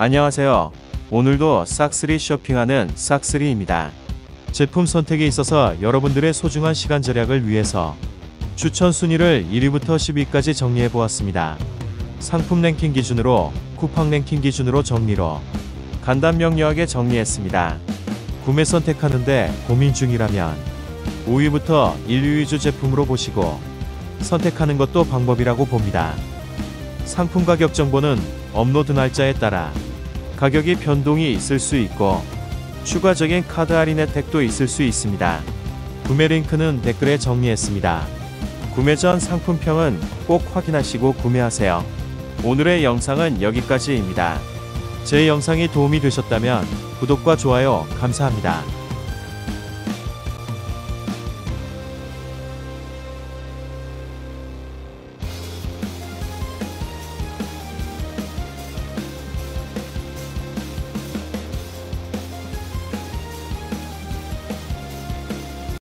안녕하세요. 오늘도 싹쓸이 쇼핑하는 싹쓸이입니다. 제품 선택에 있어서 여러분들의 소중한 시간 절약을 위해서 추천 순위를 1위부터 10위까지 정리해 보았습니다. 상품 랭킹 기준으로, 쿠팡 랭킹 기준으로 정리로 간단 명료하게 정리했습니다. 구매 선택하는데 고민 중이라면 5위부터 1위 위주 제품으로 보시고 선택하는 것도 방법이라고 봅니다. 상품 가격 정보는 업로드 날짜에 따라 가격이 변동이 있을 수 있고 추가적인 카드 할인 혜택도 있을 수 있습니다. 구매 링크는 댓글에 정리했습니다. 구매 전 상품평은 꼭 확인하시고 구매하세요. 오늘의 영상은 여기까지입니다. 제 영상이 도움이 되셨다면 구독과 좋아요 감사합니다.